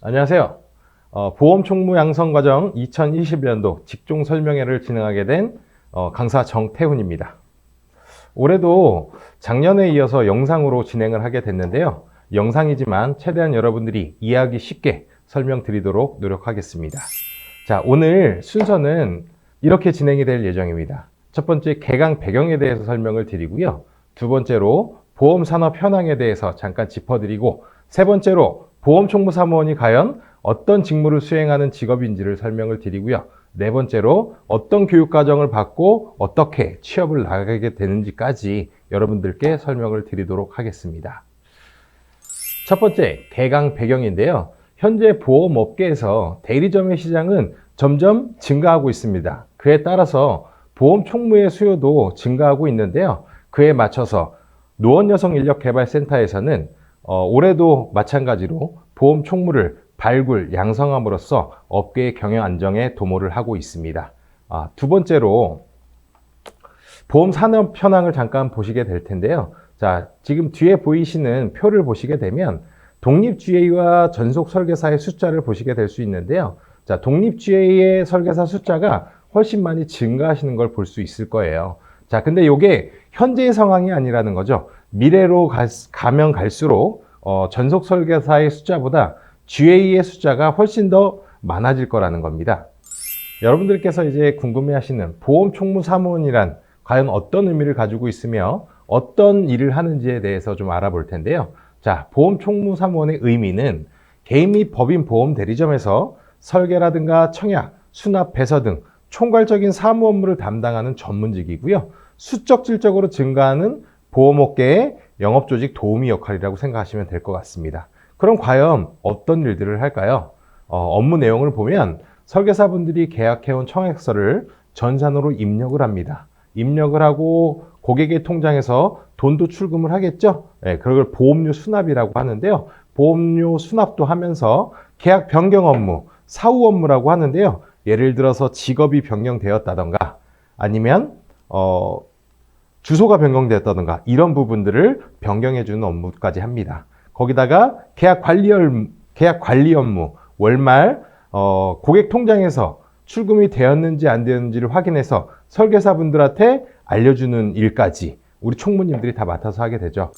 안녕하세요. 보험 총무 양성 과정 2021년도 직종 설명회를 진행하게 된 강사 정태훈입니다. 올해도 작년에 이어서 영상으로 진행을 하게 됐는데요. 영상이지만 최대한 여러분들이 이해하기 쉽게 설명드리도록 노력하겠습니다. 자, 오늘 순서는 이렇게 진행이 될 예정입니다. 첫 번째, 개강 배경에 대해서 설명을 드리고요. 두 번째로 보험 산업 현황에 대해서 잠깐 짚어드리고, 세 번째로 보험 총무 사무원이 과연 어떤 직무를 수행하는 직업인지를 설명을 드리고요. 네 번째로 어떤 교육 과정을 받고 어떻게 취업을 나가게 되는지까지 여러분들께 설명을 드리도록 하겠습니다. 첫 번째, 개강 배경인데요. 현재 보험업계에서 대리점의 시장은 점점 증가하고 있습니다. 그에 따라서 보험 총무의 수요도 증가하고 있는데요. 그에 맞춰서 노원여성인력개발센터에서는 올해도 마찬가지로 보험 총무를 발굴, 양성함으로써 업계의 경영 안정에 도모를 하고 있습니다. 두 번째로 보험 산업 현황을 잠깐 보시게 될 텐데요. 자, 지금 뒤에 보이시는 표를 보시게 되면 독립GA와 전속설계사의 숫자를 보시게 될 수 있는데요. 자, 독립GA의 설계사 숫자가 훨씬 많이 증가하시는 걸 볼 수 있을 거예요. 자, 근데 이게 현재의 상황이 아니라는 거죠. 미래로 가면 갈수록 전속설계사의 숫자보다 GA의 숫자가 훨씬 더 많아질 거라는 겁니다. 여러분들께서 이제 궁금해하시는 보험 총무 사무원이란 과연 어떤 의미를 가지고 있으며 어떤 일을 하는지에 대해서 좀 알아볼 텐데요. 자, 보험 총무 사무원의 의미는 개인 및 법인 보험 대리점에서 설계라든가 청약, 수납, 배서 등 총괄적인 사무 업무를 담당하는 전문직이고요. 수적 질적으로 증가하는 보험업계의 영업조직 도우미 역할이라고 생각하시면 될 것 같습니다. 그럼 과연 어떤 일들을 할까요? 업무 내용을 보면 설계사분들이 계약해온 청약서를 전산으로 입력을 합니다. 입력을 하고 고객의 통장에서 돈도 출금을 하겠죠? 네, 그걸 보험료 수납이라고 하는데요. 보험료 수납도 하면서 계약 변경 업무, 사후 업무라고 하는데요. 예를 들어서 직업이 변경되었다던가 아니면 주소가 변경되었다던가 이런 부분들을 변경해주는 업무까지 합니다. 거기다가 계약 관리 업무, 월말 고객 통장에서 출금이 되었는지 안 되었는지를 확인해서 설계사분들한테 알려주는 일까지 우리 총무님들이 다 맡아서 하게 되죠.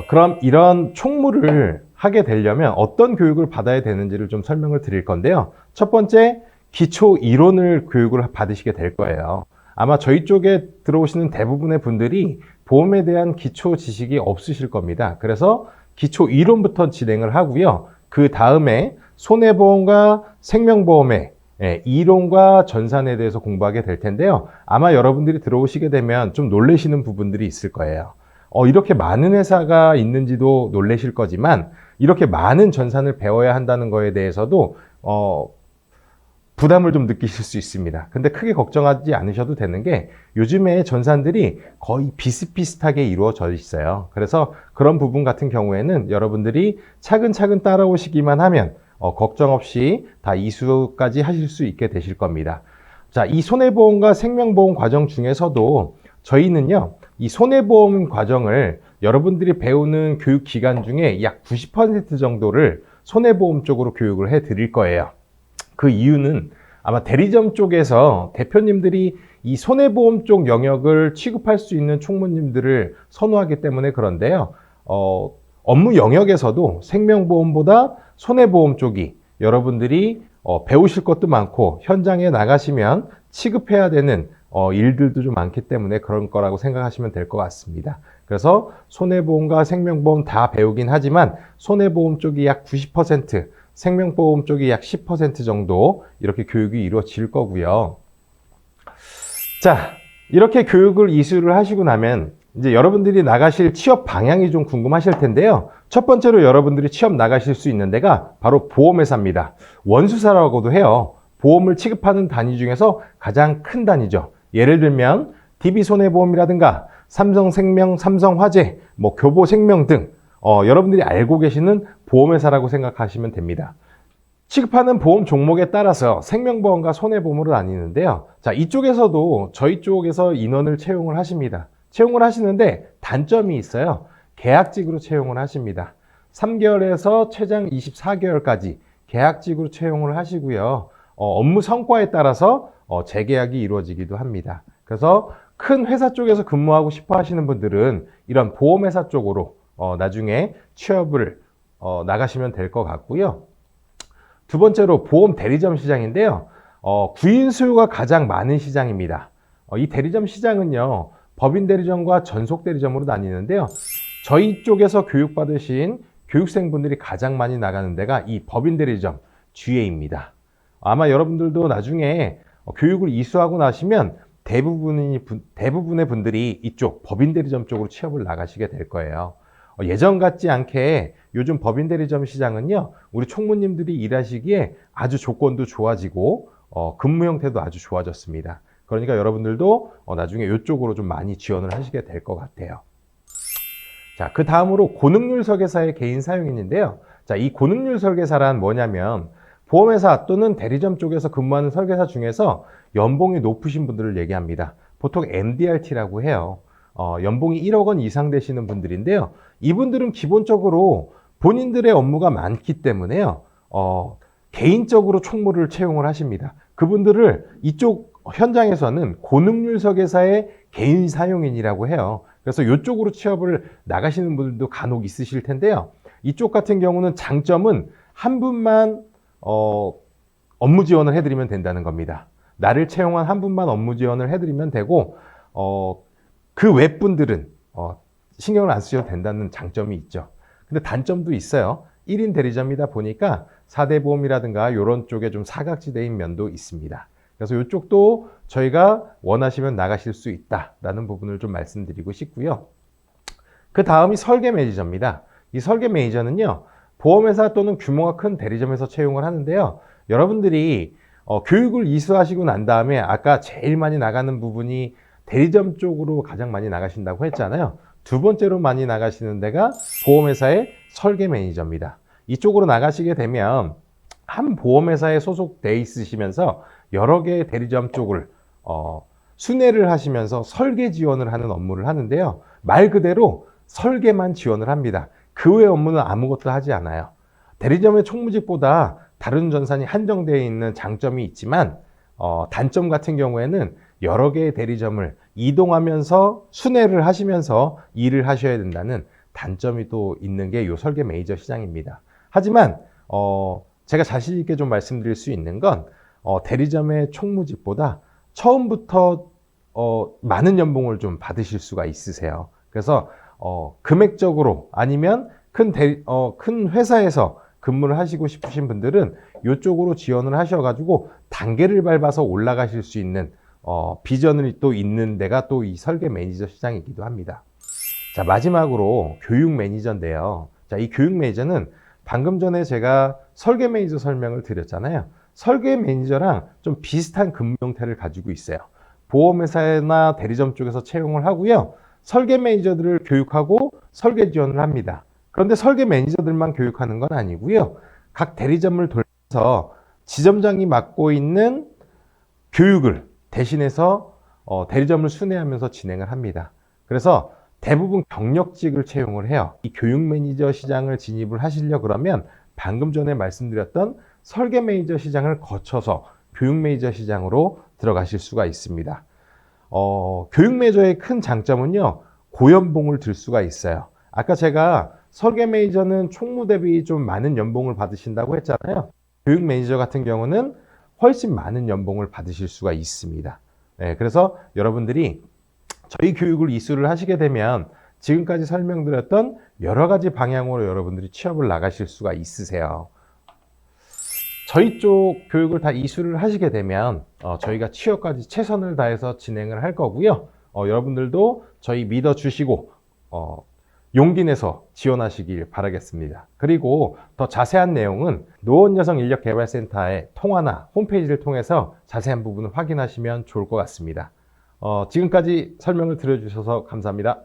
그럼 이런 총무를 하게 되려면 어떤 교육을 받아야 되는지를 좀 설명을 드릴 건데요. 첫 번째, 기초 이론을 교육을 받으시게 될 거예요. 아마 저희 쪽에 들어오시는 대부분의 분들이 보험에 대한 기초 지식이 없으실 겁니다. 그래서 기초 이론부터 진행을 하고요. 그 다음에 손해보험과 생명보험의 이론과 전산에 대해서 공부하게 될 텐데요. 아마 여러분들이 들어오시게 되면 좀 놀라시는 부분들이 있을 거예요. 이렇게 많은 회사가 있는지도 놀라실 거지만 이렇게 많은 전산을 배워야 한다는 거에 대해서도 부담을 좀 느끼실 수 있습니다. 근데 크게 걱정하지 않으셔도 되는 게 요즘에 전산들이 거의 비슷비슷하게 이루어져 있어요. 그래서 그런 부분 같은 경우에는 여러분들이 차근차근 따라오시기만 하면 걱정 없이 다 이수까지 하실 수 있게 되실 겁니다. 자, 이 손해보험과 생명보험 과정 중에서도 저희는요, 이 손해보험 과정을 여러분들이 배우는 교육 기간 중에 약 90% 정도를 손해보험 쪽으로 교육을 해 드릴 거예요. 그 이유는 아마 대리점 쪽에서 대표님들이 이 손해보험 쪽 영역을 취급할 수 있는 총무님들을 선호하기 때문에 그런데요. 업무 영역에서도 생명보험보다 손해보험 쪽이 여러분들이 배우실 것도 많고 현장에 나가시면 취급해야 되는 일들도 좀 많기 때문에 그런 거라고 생각하시면 될 것 같습니다. 그래서 손해보험과 생명보험 다 배우긴 하지만 손해보험 쪽이 약 90%, 생명보험 쪽이 약 10% 정도 이렇게 교육이 이루어질 거고요. 자, 이렇게 교육을 이수를 하시고 나면 이제 여러분들이 나가실 취업 방향이 좀 궁금하실 텐데요. 첫 번째로 여러분들이 취업 나가실 수 있는 데가 바로 보험회사입니다. 원수사라고도 해요. 보험을 취급하는 단위 중에서 가장 큰 단위죠. 예를 들면 DB손해보험이라든가 삼성생명, 삼성화재, 교보생명 등 여러분들이 알고 계시는 보험회사라고 생각하시면 됩니다. 취급하는 보험 종목에 따라서 생명보험과 손해보험으로 나뉘는데요. 자, 이쪽에서도 저희 쪽에서 인원을 채용을 하십니다. 채용을 하시는데 단점이 있어요. 계약직으로 채용을 하십니다. 3개월에서 최장 24개월까지 계약직으로 채용을 하시고요. 업무 성과에 따라서 재계약이 이루어지기도 합니다. 그래서 큰 회사 쪽에서 근무하고 싶어 하시는 분들은 이런 보험회사 쪽으로 나중에 취업을 나가시면 될 것 같고요. 두 번째로 보험 대리점 시장인데요. 구인 수요가 가장 많은 시장입니다. 이 대리점 시장은요, 법인 대리점과 전속 대리점으로 나뉘는데요. 저희 쪽에서 교육받으신 교육생분들이 가장 많이 나가는 데가 이 법인 대리점 GA입니다. 아마 여러분들도 나중에 교육을 이수하고 나시면 대부분의 분들이 이쪽 법인 대리점 쪽으로 취업을 나가시게 될 거예요. 예전 같지 않게 요즘 법인 대리점 시장은요, 우리 총무님들이 일하시기에 아주 조건도 좋아지고 근무 형태도 아주 좋아졌습니다. 그러니까 여러분들도 나중에 이쪽으로 좀 많이 지원을 하시게 될 것 같아요. 자, 그 다음으로 고능률 설계사의 개인 사용인인데요. 자, 이 고능률 설계사란 뭐냐면 보험회사 또는 대리점 쪽에서 근무하는 설계사 중에서 연봉이 높으신 분들을 얘기합니다. 보통 MDRT라고 해요. 연봉이 1억 원 이상 되시는 분들인데요. 이분들은 기본적으로 본인들의 업무가 많기 때문에요. 개인적으로 총무를 채용을 하십니다. 그분들을 이쪽 현장에서는 고능률 설계사의 개인 사용인이라고 해요. 그래서 이쪽으로 취업을 나가시는 분들도 간혹 있으실 텐데요. 이쪽 같은 경우는 장점은 한 분만 업무 지원을 해드리면 된다는 겁니다. 나를 채용한 한 분만 업무 지원을 해드리면 되고 그 웹분들은 신경을 안 쓰셔도 된다는 장점이 있죠. 근데 단점도 있어요. 1인 대리점이다 보니까 4대 보험이라든가 이런 쪽에 좀 사각지대인 면도 있습니다. 그래서 이쪽도 저희가 원하시면 나가실 수 있다라는 부분을 좀 말씀드리고 싶고요. 그 다음이 설계 매니저입니다. 이 설계 매니저는요, 보험회사 또는 규모가 큰 대리점에서 채용을 하는데요. 여러분들이 교육을 이수하시고 난 다음에 아까 제일 많이 나가는 부분이 대리점 쪽으로 가장 많이 나가신다고 했잖아요. 두 번째로 많이 나가시는 데가 보험회사의 설계 매니저입니다. 이쪽으로 나가시게 되면 한 보험회사에 소속돼 있으시면서 여러 개의 대리점 쪽을 순회를 하시면서 설계 지원을 하는 업무를 하는데요. 말 그대로 설계만 지원을 합니다. 그 외 업무는 아무것도 하지 않아요. 대리점의 총무직보다 다른 전산이 한정되어 있는 장점이 있지만 단점 같은 경우에는 여러 개의 대리점을 이동하면서 순회를 하시면서 일을 하셔야 된다는 단점이 또 있는 게 이 설계 매니저 시장입니다. 하지만 제가 자신 있게 좀 말씀드릴 수 있는 건 대리점의 총무직보다 처음부터 많은 연봉을 좀 받으실 수가 있으세요. 그래서 금액적으로 아니면 큰 회사에서 근무를 하시고 싶으신 분들은 이쪽으로 지원을 하셔가지고 단계를 밟아서 올라가실 수 있는 비전이 또 있는 데가 또 이 설계 매니저 시장이기도 합니다. 자, 마지막으로 교육 매니저인데요. 자, 이 교육 매니저는 방금 전에 제가 설계 매니저 설명을 드렸잖아요. 설계 매니저랑 좀 비슷한 근무 형태를 가지고 있어요. 보험회사나 대리점 쪽에서 채용을 하고요. 설계 매니저들을 교육하고 설계 지원을 합니다. 그런데 설계 매니저들만 교육하는 건 아니고요. 각 대리점을 돌면서 지점장이 맡고 있는 교육을 대신해서 대리점을 순회하면서 진행을 합니다. 그래서 대부분 경력직을 채용을 해요. 이 교육 매니저 시장을 진입을 하시려 그러면 방금 전에 말씀드렸던 설계 매니저 시장을 거쳐서 교육 매니저 시장으로 들어가실 수가 있습니다. 교육 매니저의 큰 장점은요, 고연봉을 들 수가 있어요. 아까 제가 설계 매니저는 총무 대비 좀 많은 연봉을 받으신다고 했잖아요. 교육 매니저 같은 경우는 훨씬 많은 연봉을 받으실 수가 있습니다. 네, 그래서 여러분들이 저희 교육을 이수를 하시게 되면 지금까지 설명드렸던 여러 가지 방향으로 여러분들이 취업을 나가실 수가 있으세요. 저희 쪽 교육을 다 이수를 하시게 되면 저희가 취업까지 최선을 다해서 진행을 할 거고요. 여러분들도 저희 믿어주시고 용기 내서 지원하시길 바라겠습니다. 그리고 더 자세한 내용은 노원여성인력개발센터의 통화나 홈페이지를 통해서 자세한 부분을 확인하시면 좋을 것 같습니다. 지금까지 설명을 들어주셔서 감사합니다.